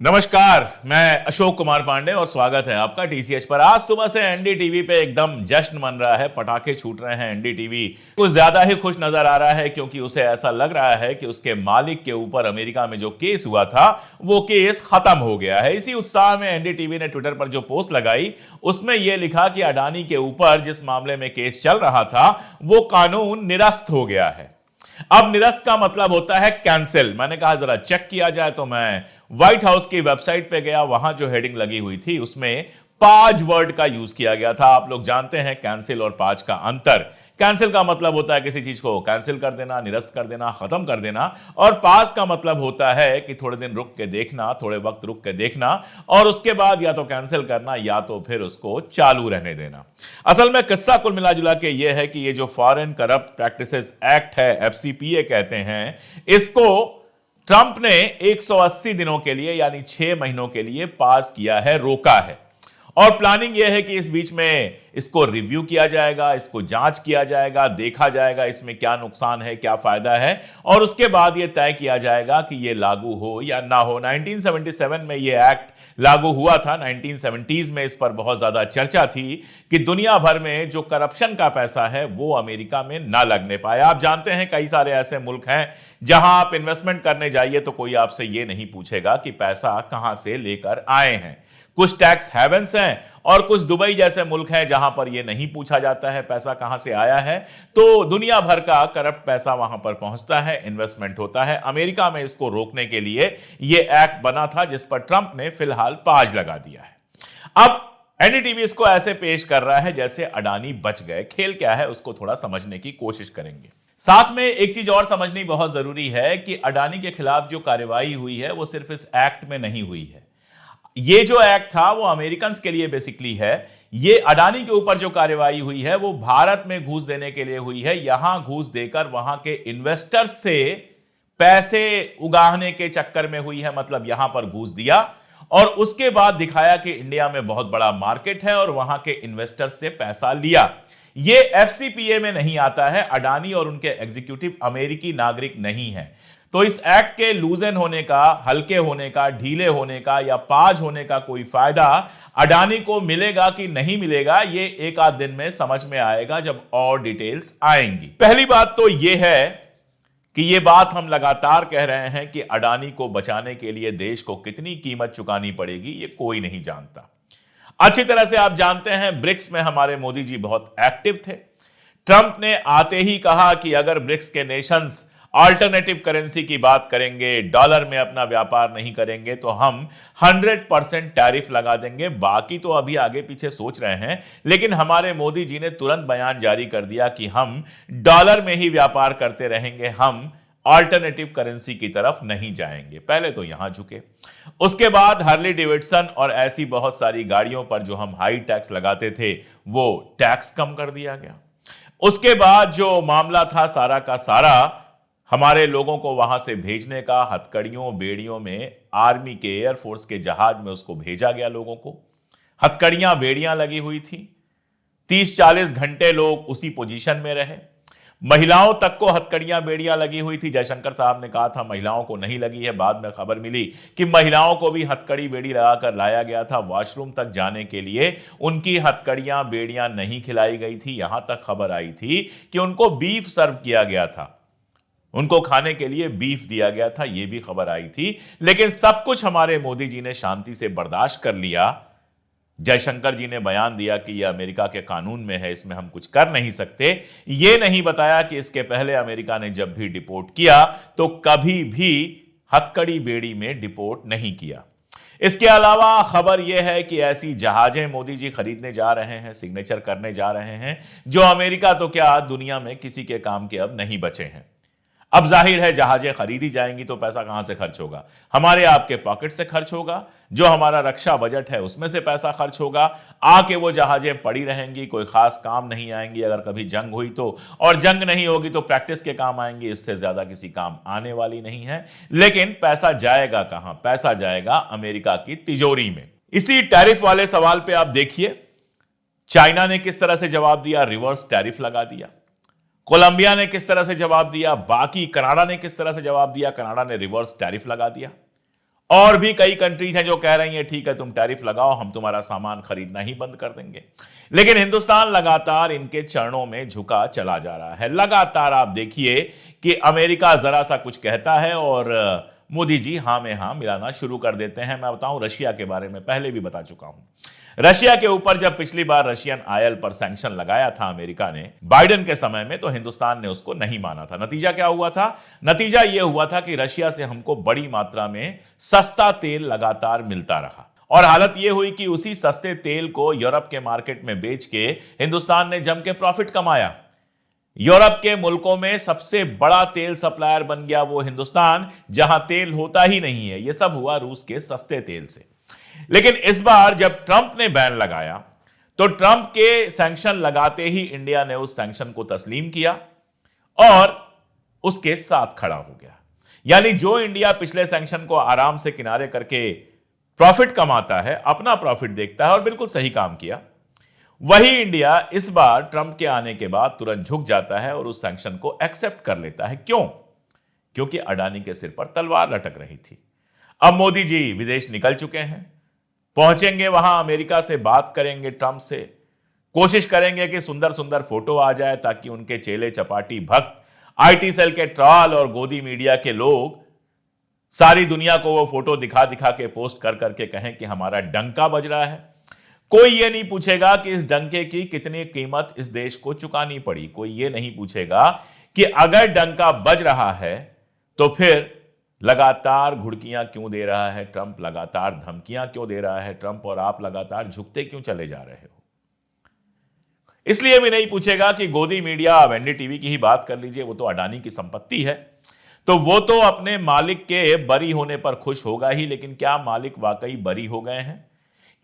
नमस्कार, मैं अशोक कुमार पांडे और स्वागत है आपका टीसीएच पर। आज सुबह से एनडीटीवी पे एकदम जश्न मन रहा है, पटाखे छूट रहे हैं। एनडीटीवी कुछ ज्यादा ही खुश नजर आ रहा है क्योंकि उसे ऐसा लग रहा है कि उसके मालिक के ऊपर अमेरिका में जो केस हुआ था वो केस खत्म हो गया है। इसी उत्साह में एनडीटीवी ने ट्विटर पर जो पोस्ट लगाई उसमें यह लिखा कि अडानी के ऊपर जिस मामले में केस चल रहा था वो कानून निरस्त हो गया है। अब निरस्त का मतलब होता है कैंसिल। मैंने कहा जरा चेक किया जाए, तो मैं व्हाइट हाउस की वेबसाइट पे गया। वहां जो हेडिंग लगी हुई थी उसमें पाज वर्ड का यूज किया गया था। आप लोग जानते हैं कैंसिल और पाज का अंतर। कैंसिल का मतलब होता है किसी चीज को कैंसिल कर देना, निरस्त कर देना, खत्म कर देना। और पाज का मतलब होता है कि थोड़े दिन रुक के देखना, थोड़े वक्त रुक के देखना और उसके बाद या तो कैंसिल करना या तो फिर उसको चालू रहने देना। असल में किस्सा कुल मिला जुला के ये है कि ये जो फॉरेन करप्ट प्रैक्टिसेस एक्ट है, एफसीपीए कहते हैं, इसको ट्रंप ने 180 दिनों के लिए यानी 6 महीनों के लिए पास किया है, रोका है। और प्लानिंग यह है कि इस बीच में इसको रिव्यू किया जाएगा, इसको जांच किया जाएगा, देखा जाएगा इसमें क्या नुकसान है, क्या फायदा है और उसके बाद यह तय किया जाएगा कि यह लागू हो या ना हो। 1977 में यह एक्ट लागू हुआ था। 1970s में इस पर बहुत ज्यादा चर्चा थी कि दुनिया भर में जो करप्शन का पैसा है वो अमेरिका में ना लगने पाए। आप जानते हैं कई सारे ऐसे मुल्क हैं जहां आप इन्वेस्टमेंट करने जाइए तो कोई आपसे यह नहीं पूछेगा कि पैसा कहां से लेकर आए हैं। कुछ टैक्स हेवंस हैं और कुछ दुबई जैसे मुल्क हैं जहां पर यह नहीं पूछा जाता है पैसा कहां से आया है। तो दुनिया भर का करप्ट पैसा वहां पर पहुंचता है, इन्वेस्टमेंट होता है। अमेरिका में इसको रोकने के लिए यह एक्ट बना था जिस पर ट्रंप ने फिलहाल पाज लगा दिया है। अब एनडीटीवी इसको ऐसे पेश कर रहा है जैसे अडानी बच गए। खेल क्या है उसको थोड़ा समझने की कोशिश करेंगे। साथ में एक चीज और समझनी बहुत जरूरी है कि अडानी के खिलाफ जो कार्रवाई हुई है वो सिर्फ इस एक्ट में नहीं हुई है। ये जो एक्ट था वो अमेरिकन के लिए बेसिकली है। ये अडानी के ऊपर जो कार्रवाई हुई है वो भारत में घूस देने के लिए हुई है। यहां घूस देकर वहां के इन्वेस्टर्स से पैसे उगाहने के चक्कर में हुई है। मतलब यहां पर घूस दिया और उसके बाद दिखाया कि इंडिया में बहुत बड़ा मार्केट है और वहां के इन्वेस्टर्स से पैसा लिया। ये एफसीपीए में नहीं आता है। अडानी और उनके एग्जीक्यूटिव अमेरिकी नागरिक नहीं है। तो इस एक्ट के लूजन होने का, हल्के होने का, ढीले होने का या पाज होने का कोई फायदा अडानी को मिलेगा कि नहीं मिलेगा, ये एक आध दिन में समझ में आएगा जब और डिटेल्स आएंगी। पहली बात तो यह है कि यह बात हम लगातार कह रहे हैं कि अडानी को बचाने के लिए देश को कितनी कीमत चुकानी पड़ेगी ये कोई नहीं जानता। अच्छी तरह से आप जानते हैं ब्रिक्स में हमारे मोदी जी बहुत एक्टिव थे। ट्रंप ने आते ही कहा कि अगर ब्रिक्स के नेशंस अल्टरनेटिव करेंसी की बात करेंगे, डॉलर में अपना व्यापार नहीं करेंगे तो हम 100% टैरिफ लगा देंगे। बाकी तो अभी आगे पीछे सोच रहे हैं, लेकिन हमारे मोदी जी ने तुरंत बयान जारी कर दिया कि हम डॉलर में ही व्यापार करते रहेंगे, हम अल्टरनेटिव करेंसी की तरफ नहीं जाएंगे। पहले तो यहां झुके, उसके बाद हार्ले डेविडसन और ऐसी बहुत सारी गाड़ियों पर जो हम हाई टैक्स लगाते थे वो टैक्स कम कर दिया गया। उसके बाद जो मामला था सारा का सारा हमारे लोगों को वहां से भेजने का, हथकड़ियों बेड़ियों में आर्मी के, एयरफोर्स के जहाज में उसको भेजा गया। लोगों को हथकड़ियां बेड़ियां लगी हुई थी। 30-40 घंटे लोग उसी पोजीशन में रहे। महिलाओं तक को हथकड़ियां बेड़ियां लगी हुई थी। जयशंकर साहब ने कहा था महिलाओं को नहीं लगी है। बाद में खबर मिली कि महिलाओं को भी हथकड़ी बेड़ी लगाकर लाया गया था। वॉशरूम तक जाने के लिए उनकी हथकड़ियां बेड़ियां नहीं खिलाई गई थी। यहां तक खबर आई थी कि उनको बीफ सर्व किया गया था, उनको खाने के लिए बीफ दिया गया था, यह भी खबर आई थी। लेकिन सब कुछ हमारे मोदी जी ने शांति से बर्दाश्त कर लिया। जयशंकर जी ने बयान दिया कि यह अमेरिका के कानून में है, इसमें हम कुछ कर नहीं सकते। यह नहीं बताया कि इसके पहले अमेरिका ने जब भी डिपोर्ट किया तो कभी भी हथकड़ी बेड़ी में डिपोर्ट नहीं किया। इसके अलावा खबर यह है कि ऐसी जहाजें मोदी जी खरीदने जा रहे हैं, सिग्नेचर करने जा रहे हैं, जो अमेरिका तो क्या दुनिया में किसी के काम के अब नहीं बचे हैं। अब जाहिर है जहाजें खरीदी जाएंगी तो पैसा कहां से खर्च होगा? हमारे आपके पॉकेट से खर्च होगा। जो हमारा रक्षा बजट है उसमें से पैसा खर्च होगा। आके वो जहाजें पड़ी रहेंगी, कोई खास काम नहीं आएंगी। अगर कभी जंग हुई तो, और जंग नहीं होगी तो प्रैक्टिस के काम आएंगी, इससे ज्यादा किसी काम आने वाली नहीं है। लेकिन पैसा जाएगा कहां? पैसा जाएगा अमेरिका की तिजोरी में। इसी टैरिफ वाले सवाल पे आप देखिए चाइना ने किस तरह से जवाब दिया, रिवर्स टैरिफ लगा दिया। कोलंबिया ने किस तरह से जवाब दिया, बाकी कनाडा ने किस तरह से जवाब दिया, कनाडा ने रिवर्स टैरिफ लगा दिया। और भी कई कंट्रीज हैं जो कह रही हैं ठीक है तुम टैरिफ लगाओ, हम तुम्हारा सामान खरीदना ही बंद कर देंगे। लेकिन हिंदुस्तान लगातार इनके चरणों में झुका चला जा रहा है। लगातार आप देखिए कि अमेरिका जरा सा कुछ कहता है और मोदी जी हां में हां मिलाना शुरू कर देते हैं। मैं बताऊं रशिया के बारे में पहले भी बता चुका हूं। रशिया के ऊपर जब पिछली बार रशियन ऑयल पर सैंक्शन लगाया था अमेरिका ने बाइडेन के समय में, तो हिंदुस्तान ने उसको नहीं माना था। नतीजा क्या हुआ था? नतीजा यह हुआ था कि रशिया से हमको बड़ी मात्रा में सस्ता तेल लगातार मिलता रहा और हालत यह हुई कि उसी सस्ते तेल को यूरोप के मार्केट में बेच के हिंदुस्तान ने जम के प्रॉफिट कमाया। यूरोप के मुल्कों में सबसे बड़ा तेल सप्लायर बन गया वो हिंदुस्तान, जहां तेल होता ही नहीं है। यह सब हुआ रूस के सस्ते तेल से। लेकिन इस बार जब ट्रंप ने बैन लगाया तो ट्रंप के सैंक्शन लगाते ही इंडिया ने उस सैंक्शन को तस्लीम किया और उसके साथ खड़ा हो गया। यानी जो इंडिया पिछले सैंक्शन को आराम से किनारे करके प्रॉफिट कमाता है, अपना प्रॉफिट देखता है और बिल्कुल सही काम किया, वही इंडिया इस बार ट्रंप के आने के बाद तुरंत झुक जाता है और उस सैंक्शन को एक्सेप्ट कर लेता है। क्यों? क्योंकि अडानी के सिर पर तलवार लटक रही थी। अब मोदी जी विदेश निकल चुके हैं, पहुंचेंगे वहां, अमेरिका से बात करेंगे, ट्रंप से कोशिश करेंगे कि सुंदर सुंदर फोटो आ जाए ताकि उनके चेले चपाटी भक्त, आईटी सेल के ट्रॉल और गोदी मीडिया के लोग सारी दुनिया को वो फोटो दिखा दिखा के पोस्ट कर करके कहें कि हमारा डंका बज रहा है। कोई ये नहीं पूछेगा कि इस डंके की कितनी कीमत इस देश को चुकानी पड़ी। कोई ये नहीं पूछेगा कि अगर डंका बज रहा है तो फिर लगातार घुड़कियां क्यों दे रहा है ट्रंप, लगातार धमकियां क्यों दे रहा है ट्रंप, और आप लगातार झुकते क्यों चले जा रहे हो। इसलिए भी नहीं पूछेगा कि गोदी मीडिया, अब एनडीटीवी की ही बात कर लीजिए, वो तो अडानी की संपत्ति है, तो वो तो अपने मालिक के बरी होने पर खुश होगा ही। लेकिन क्या मालिक वाकई बरी हो गए हैं?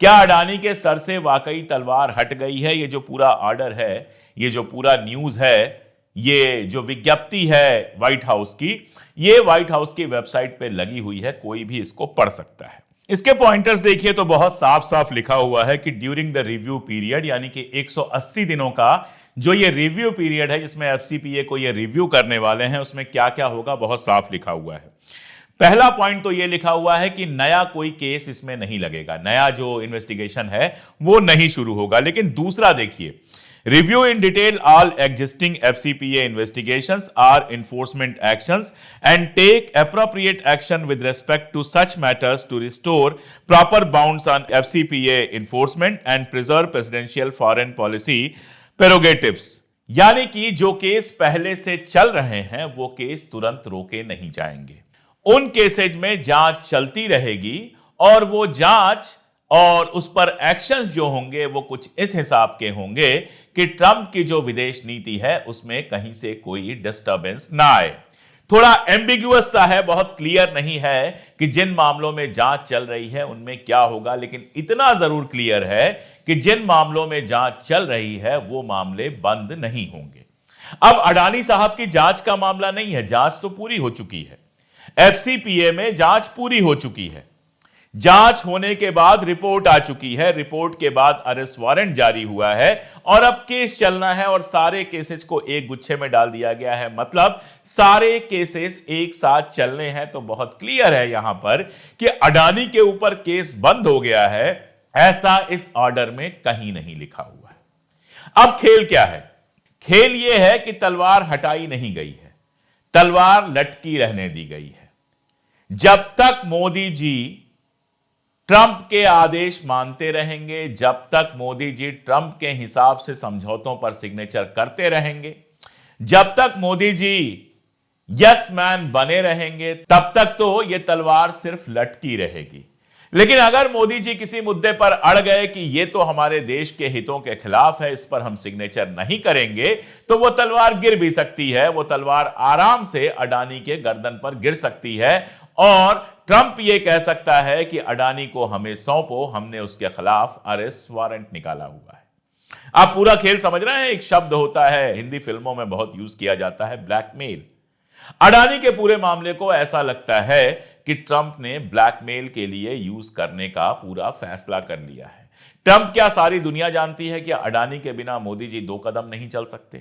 क्या अडानी के सर से वाकई तलवार हट गई है? ये जो पूरा ऑर्डर है, ये जो पूरा न्यूज है, ये जो विज्ञप्ति है व्हाइट हाउस की, ये व्हाइट हाउस की वेबसाइट पे लगी हुई है, कोई भी इसको पढ़ सकता है। इसके पॉइंटर्स देखिए तो बहुत साफ साफ लिखा हुआ है कि ड्यूरिंग द रिव्यू पीरियड, यानी कि 180 दिनों का जो ये रिव्यू पीरियड है जिसमें एफसीपीए को ये रिव्यू करने वाले हैं, उसमें क्या क्या होगा बहुत साफ लिखा हुआ है। पहला पॉइंट तो ये लिखा हुआ है कि नया कोई केस इसमें नहीं लगेगा, नया जो इन्वेस्टिगेशन है वो नहीं शुरू होगा। लेकिन दूसरा देखिए, review in detail all existing FCPA investigations or enforcement actions and take appropriate action with respect to such matters to restore proper bounds on FCPA enforcement and preserve presidential foreign policy prerogatives। यानी कि जो case पहले से चल रहे हैं वो case तुरंत रोके नहीं जाएंगे। उन केसेज में जांच चलती रहेगी और वो जांच और उस पर एक्शंस जो होंगे वो कुछ इस हिसाब के होंगे कि ट्रंप की जो विदेश नीति है उसमें कहीं से कोई डिस्टर्बेंस ना आए। थोड़ा एम्बिग्युअस सा है, बहुत क्लियर नहीं है कि जिन मामलों में जांच चल रही है उनमें क्या होगा, लेकिन इतना जरूर क्लियर है कि जिन मामलों में जांच चल रही है वो मामले बंद नहीं होंगे। अब अडानी साहब की जांच का मामला नहीं है, जांच तो पूरी हो चुकी है, एफसीपीए में जांच पूरी हो चुकी है, जांच होने के बाद रिपोर्ट आ चुकी है, रिपोर्ट के बाद अरेस्ट वारंट जारी हुआ है और अब केस चलना है और सारे केसेस को एक गुच्छे में डाल दिया गया है। मतलब सारे केसेस एक साथ चलने हैं। तो बहुत क्लियर है यहां पर कि अडानी के ऊपर केस बंद हो गया है, ऐसा इस ऑर्डर में कहीं नहीं लिखा हुआ है। अब खेल क्या है? खेल यह है कि तलवार हटाई नहीं गई है, तलवार लटकी रहने दी गई है। जब तक मोदी जी ट्रंप के आदेश मानते रहेंगे, जब तक मोदी जी ट्रंप के हिसाब से समझौतों पर सिग्नेचर करते रहेंगे, जब तक मोदी जी यस मैन बने रहेंगे, तब तक तो यह तलवार सिर्फ लटकी रहेगी। लेकिन अगर मोदी जी किसी मुद्दे पर अड़ गए कि यह तो हमारे देश के हितों के खिलाफ है, इस पर हम सिग्नेचर नहीं करेंगे, तो वो तलवार गिर भी सकती है। वो तलवार आराम से अडानी के गर्दन पर गिर सकती है और ट्रंप ये कह सकता है कि अडानी को हमें सौंपो, हमने उसके खिलाफ अरेस्ट वारंट निकाला हुआ है। आप पूरा खेल समझ रहे हैं? एक शब्द होता है, हिंदी फिल्मों में बहुत यूज किया जाता है, ब्लैकमेल। अडानी के पूरे मामले को ऐसा लगता है कि ट्रंप ने ब्लैकमेल के लिए यूज करने का पूरा फैसला कर लिया है। ट्रंप क्या सारी दुनिया जानती है कि अडानी के बिना मोदी जी 2 कदम नहीं चल सकते?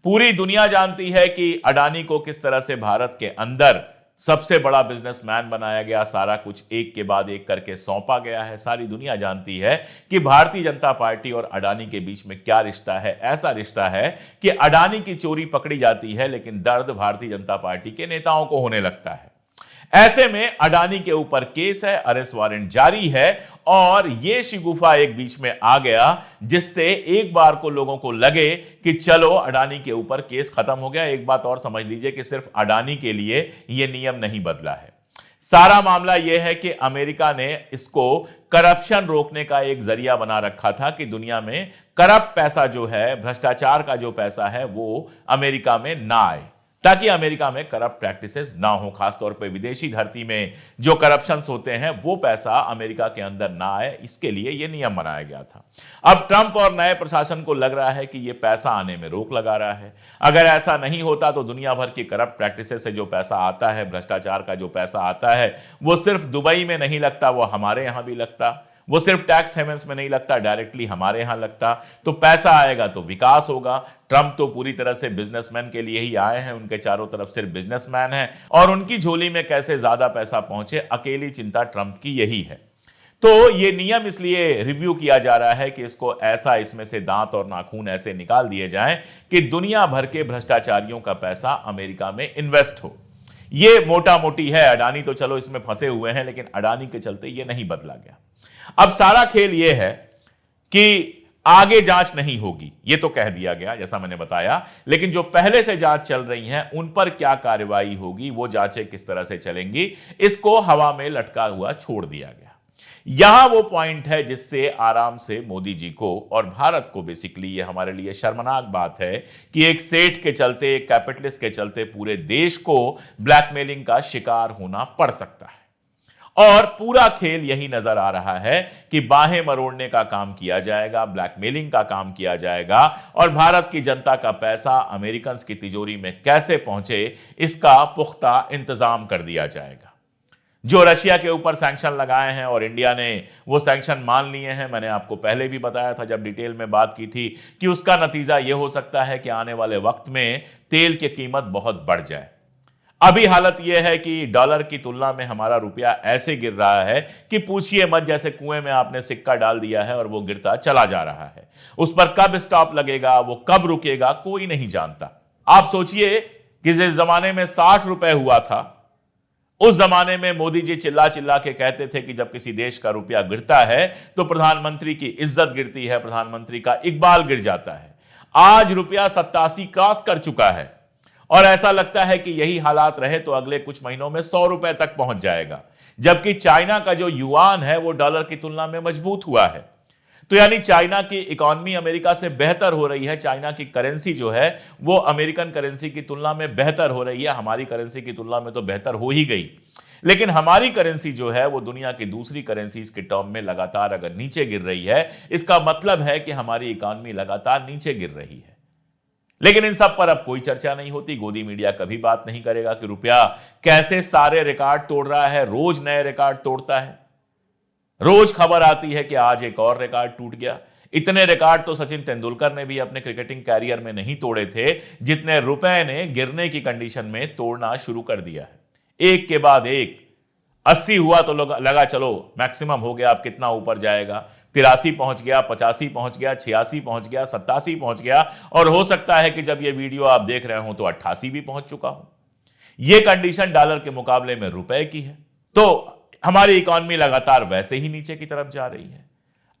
पूरी दुनिया जानती है कि अडानी को किस तरह से भारत के अंदर सबसे बड़ा बिजनेसमैन बनाया गया, सारा कुछ एक के बाद एक करके सौंपा गया है। सारी दुनिया जानती है कि भारतीय जनता पार्टी और अडानी के बीच में क्या रिश्ता है। ऐसा रिश्ता है कि अडानी की चोरी पकड़ी जाती है लेकिन दर्द भारतीय जनता पार्टी के नेताओं को होने लगता है। ऐसे में अडानी के ऊपर केस है, अरेस्ट वारंट जारी है और यह शिगुफा एक बीच में आ गया जिससे एक बार को लोगों को लगे कि चलो अडानी के ऊपर केस खत्म हो गया। एक बात और समझ लीजिए कि सिर्फ अडानी के लिए यह नियम नहीं बदला है। सारा मामला यह है कि अमेरिका ने इसको करप्शन रोकने का एक जरिया बना रखा था कि दुनिया में करप्ट पैसा जो है, भ्रष्टाचार का जो पैसा है, वो अमेरिका में ना आए, ताकि अमेरिका में करप्ट प्रैक्टिसेस ना हो। खासतौर पे विदेशी धरती में जो करप्शंस होते हैं वो पैसा अमेरिका के अंदर ना आए, इसके लिए यह नियम बनाया गया था। अब ट्रंप और नए प्रशासन को लग रहा है कि यह पैसा आने में रोक लगा रहा है। अगर ऐसा नहीं होता तो दुनिया भर की करप्ट प्रैक्टिसेस से जो पैसा आता है, भ्रष्टाचार का जो पैसा आता है, वो सिर्फ दुबई में नहीं लगता, वो हमारे यहां भी लगता। वो सिर्फ टैक्स हेवन्स में नहीं लगता, डायरेक्टली हमारे यहां लगता। तो पैसा आएगा तो विकास होगा। ट्रंप तो पूरी तरह से बिजनेसमैन के लिए ही आए हैं, उनके चारों तरफ सिर्फ बिजनेसमैन हैं और उनकी झोली में कैसे ज्यादा पैसा पहुंचे, अकेली चिंता ट्रंप की यही है। तो ये नियम इसलिए रिव्यू किया जा रहा है कि इसको ऐसा, इसमें से दांत और नाखून ऐसे निकाल दिए जाएं कि दुनिया भर के भ्रष्टाचारियों का पैसा अमेरिका में इन्वेस्ट हो। ये मोटा मोटी है। अडानी तो चलो इसमें फंसे हुए हैं, लेकिन अडानी के चलते ये नहीं बदला गया। अब सारा खेल यह है कि आगे जांच नहीं होगी, यह तो कह दिया गया जैसा मैंने बताया, लेकिन जो पहले से जांच चल रही हैं उन पर क्या कार्रवाई होगी, वो जांचें किस तरह से चलेंगी, इसको हवा में लटका हुआ छोड़ दिया गया। यहां वो पॉइंट है जिससे आराम से मोदी जी को और भारत को, बेसिकली ये हमारे लिए शर्मनाक बात है कि एक सेठ के चलते, एक कैपिटलिस्ट के चलते पूरे देश को ब्लैकमेलिंग का शिकार होना पड़ सकता है। और पूरा खेल यही नजर आ रहा है कि बाहें मरोड़ने का काम किया जाएगा, ब्लैकमेलिंग का काम किया जाएगा और भारत की जनता का पैसा अमेरिकन की तिजोरी में कैसे पहुंचे, इसका पुख्ता इंतजाम कर दिया जाएगा। जो रशिया के ऊपर सैंक्शन लगाए हैं और इंडिया ने वो सैंक्शन मान लिए हैं, मैंने आपको पहले भी बताया था जब डिटेल में बात की थी कि उसका नतीजा यह हो सकता है कि आने वाले वक्त में तेल की कीमत बहुत बढ़ जाए। अभी हालत यह है कि डॉलर की तुलना में हमारा रुपया ऐसे गिर रहा है कि पूछिए मत, जैसे कुएं में आपने सिक्का डाल दिया है और वो गिरता चला जा रहा है। उस पर कब स्टॉप लगेगा, वो कब रुकेगा, कोई नहीं जानता। आप सोचिए कि जिस जमाने में 60 रुपए हुआ था, उस जमाने में मोदी जी चिल्ला चिल्ला के कहते थे कि जब किसी देश का रुपया गिरता है तो प्रधानमंत्री की इज्जत गिरती है, प्रधानमंत्री का इकबाल गिर जाता है। आज रुपया 87 क्रॉस कर चुका है और ऐसा लगता है कि यही हालात रहे तो अगले कुछ महीनों में 100 रुपए तक पहुंच जाएगा। जबकि चाइना का जो युआन है वो डॉलर की तुलना में मजबूत हुआ है। तो यानी चाइना की इकोनॉमी अमेरिका से बेहतर हो रही है। चाइना की करेंसी जो है वो अमेरिकन करेंसी की तुलना में बेहतर हो रही है। हमारी करेंसी की तुलना में तो बेहतर हो ही गई, लेकिन हमारी करेंसी जो है वो दुनिया की दूसरी करेंसीज के टर्म में लगातार अगर नीचे गिर रही है, इसका मतलब है कि हमारी इकोनॉमी लगातार नीचे गिर रही है। लेकिन इन सब पर अब कोई चर्चा नहीं होती। गोदी मीडिया कभी बात नहीं करेगा कि रुपया कैसे सारे रिकॉर्ड तोड़ रहा है, रोज नए रिकॉर्ड तोड़ता है। रोज खबर आती है कि आज एक और रिकॉर्ड टूट गया। इतने रिकॉर्ड तो सचिन तेंदुलकर ने भी अपने क्रिकेटिंग कैरियर में नहीं तोड़े थे जितने रुपए ने गिरने की कंडीशन में तोड़ना शुरू कर दिया है। एक के बाद एक 80 हुआ तो लगा चलो मैक्सिमम हो गया, अब कितना ऊपर जाएगा। 83 पहुंच गया, 85 पहुंच गया, 86 पहुंच गया, 87 पहुंच गया और हो सकता है कि जब यह वीडियो आप देख रहे हो तो 88 भी पहुंच चुका हो। यह कंडीशन डॉलर के मुकाबले में रुपए की है। तो हमारी इकोनॉमी लगातार वैसे ही नीचे की तरफ जा रही है।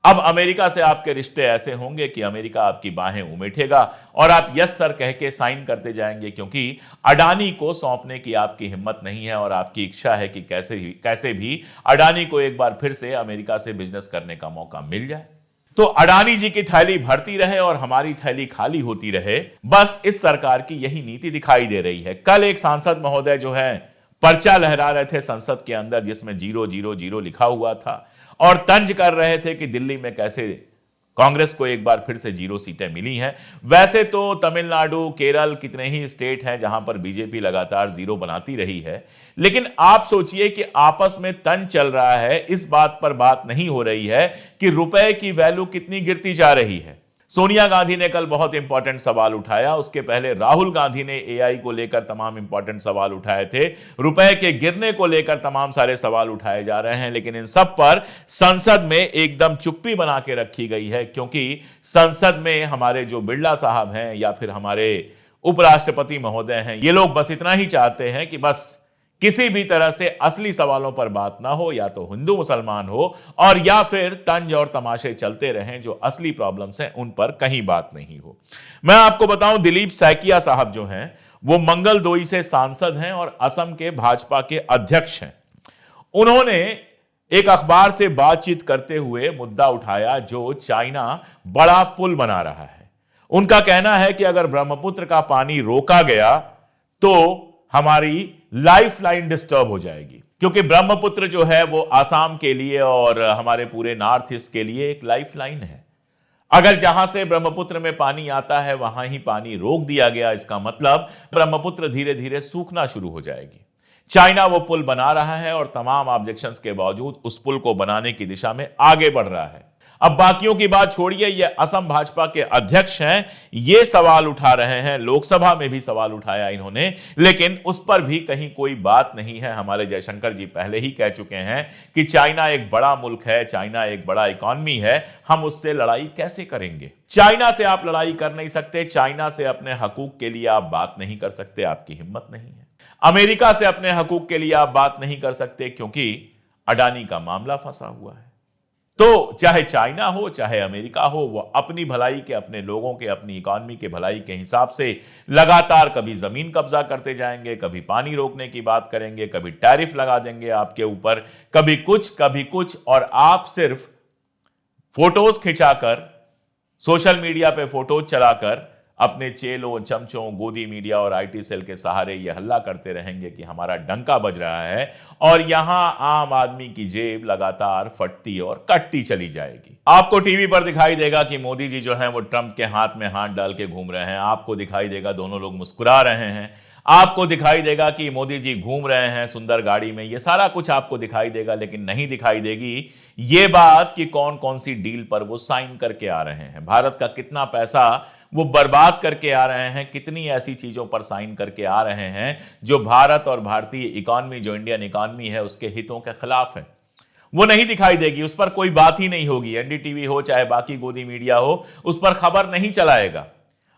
अब अमेरिका से आपके रिश्ते ऐसे होंगे कि अमेरिका आपकी बाहें उमेटेगा और आप यस सर कह के साइन करते जाएंगे, क्योंकि अडानी को सौंपने की आपकी हिम्मत नहीं है और आपकी इच्छा है कि कैसे भी अडानी को एक बार फिर से अमेरिका से बिजनेस करने का मौका मिल जाए। तो अडानी जी की थैली भरती रहे और हमारी थैली खाली होती रहे, बस इस सरकार की यही नीति दिखाई दे रही है। कल एक सांसद महोदय जो है पर्चा लहरा रहे थे संसद के अंदर जिसमें 000 लिखा हुआ था और तंज कर रहे थे कि दिल्ली में कैसे कांग्रेस को एक बार फिर से 0 सीटें मिली हैं। वैसे तो तमिलनाडु, केरल, कितने ही स्टेट हैं जहां पर बीजेपी लगातार 0 बनाती रही है, लेकिन आप सोचिए कि आपस में तंज चल रहा है। इस बात पर बात नहीं हो रही है कि रुपए की वैल्यू कितनी गिरती जा रही है। सोनिया गांधी ने कल बहुत इंपॉर्टेंट सवाल उठाया, उसके पहले राहुल गांधी ने एआई को लेकर तमाम इंपॉर्टेंट सवाल उठाए थे, रुपए के गिरने को लेकर तमाम सारे सवाल उठाए जा रहे हैं, लेकिन इन सब पर संसद में एकदम चुप्पी बना के रखी गई है, क्योंकि संसद में हमारे जो बिरला साहब हैं या फिर हमारे उपराष्ट्रपति महोदय हैं, ये लोग बस इतना ही चाहते हैं कि बस किसी भी तरह से असली सवालों पर बात ना हो, या तो हिंदू मुसलमान हो और या फिर तंज और तमाशे चलते रहें, जो असली प्रॉब्लम्स हैं उन पर कहीं बात नहीं हो। मैं आपको बताऊं, दिलीप सैकिया साहब जो हैं वो मंगलदोई से सांसद हैं और असम के भाजपा के अध्यक्ष हैं। उन्होंने एक अखबार से बातचीत करते हुए मुद्दा उठाया जो चाइना बड़ा पुल बना रहा है। उनका कहना है कि अगर ब्रह्मपुत्र का पानी रोका गया तो हमारी लाइफ लाइन डिस्टर्ब हो जाएगी, क्योंकि ब्रह्मपुत्र जो है वो आसाम के लिए और हमारे पूरे नॉर्थ ईस्ट के लिए एक लाइफ लाइन है। अगर जहां से ब्रह्मपुत्र में पानी आता है वहां ही पानी रोक दिया गया, इसका मतलब ब्रह्मपुत्र धीरे धीरे सूखना शुरू हो जाएगी। चाइना वो पुल बना रहा है और तमाम ऑब्जेक्शंस के बावजूद उस पुल को बनाने की दिशा में आगे बढ़ रहा है। अब बाकियों की बात छोड़िए, ये असम भाजपा के अध्यक्ष हैं, ये सवाल उठा रहे हैं, लोकसभा में भी सवाल उठाया इन्होंने, लेकिन उस पर भी कहीं कोई बात नहीं है। हमारे जयशंकर जी पहले ही कह चुके हैं कि चाइना एक बड़ा मुल्क है, चाइना एक बड़ा इकॉनमी है, हम उससे लड़ाई कैसे करेंगे। चाइना से आप लड़ाई कर नहीं सकते, चाइना से अपने हकूक के लिए आप बात नहीं कर सकते, आपकी हिम्मत नहीं है। अमेरिका से अपने हकूक के लिए आप बात नहीं कर सकते, क्योंकि अडानी का मामला फंसा हुआ है। तो चाहे चाइना हो चाहे अमेरिका हो, वो अपनी भलाई के, अपने लोगों के, अपनी इकॉनमी के भलाई के हिसाब से लगातार कभी जमीन कब्जा करते जाएंगे, कभी पानी रोकने की बात करेंगे, कभी टैरिफ लगा देंगे आपके ऊपर, कभी कुछ, और आप सिर्फ फोटोज खिंचाकर, सोशल मीडिया पे फोटोज चलाकर अपने चेलों, चमचों, गोदी मीडिया और आईटी सेल के सहारे ये हल्ला करते रहेंगे कि हमारा डंका बज रहा है, और यहां आम आदमी की जेब लगातार फटती और कटती चली जाएगी। आपको टीवी पर दिखाई देगा कि मोदी जी जो हैं वो ट्रंप के हाथ में हाथ डाल के घूम रहे हैं, आपको दिखाई देगा दोनों लोग मुस्कुरा रहे हैं, आपको दिखाई देगा कि मोदी जी घूम रहे हैं सुंदर गाड़ी में, ये सारा कुछ आपको दिखाई देगा, लेकिन नहीं दिखाई देगी ये बात कि कौन कौन सी डील पर वो साइन करके आ रहे हैं, भारत का कितना पैसा वो बर्बाद करके आ रहे हैं, कितनी ऐसी चीजों पर साइन करके आ रहे हैं जो भारत और भारतीय इकॉनमी, जो इंडियन इकॉनमी है, उसके हितों के खिलाफ है। वो नहीं दिखाई देगी, उस पर कोई बात ही नहीं होगी। एनडीटीवी हो चाहे बाकी गोदी मीडिया हो, उस पर खबर नहीं चलाएगा,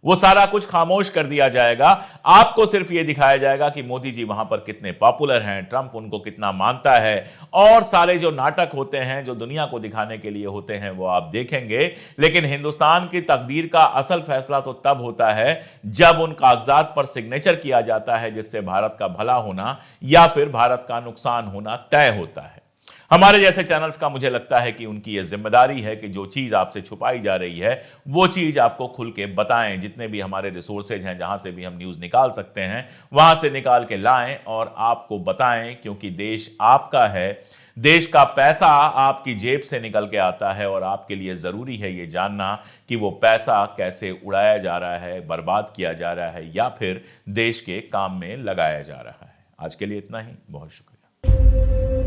वो सारा कुछ खामोश कर दिया जाएगा। आपको सिर्फ ये दिखाया जाएगा कि मोदी जी वहां पर कितने पॉपुलर हैं, ट्रंप उनको कितना मानता है, और सारे जो नाटक होते हैं जो दुनिया को दिखाने के लिए होते हैं वो आप देखेंगे। लेकिन हिंदुस्तान की तकदीर का असल फैसला तो तब होता है जब उन कागजात पर सिग्नेचर किया जाता है जिससे भारत का भला होना या फिर भारत का नुकसान होना तय होता है। हमारे जैसे चैनल्स का मुझे लगता है कि उनकी यह जिम्मेदारी है कि जो चीज आपसे छुपाई जा रही है वो चीज आपको खुल के बताएं। जितने भी हमारे रिसोर्सेज हैं, जहां से भी हम न्यूज निकाल सकते हैं, वहां से निकाल के लाएं और आपको बताएं, क्योंकि देश आपका है, देश का पैसा आपकी जेब से निकल के आता है, और आपके लिए जरूरी है ये जानना कि वो पैसा कैसे उड़ाया जा रहा है, बर्बाद किया जा रहा है, या फिर देश के काम में लगाया जा रहा है। आज के लिए इतना ही, बहुत शुक्रिया।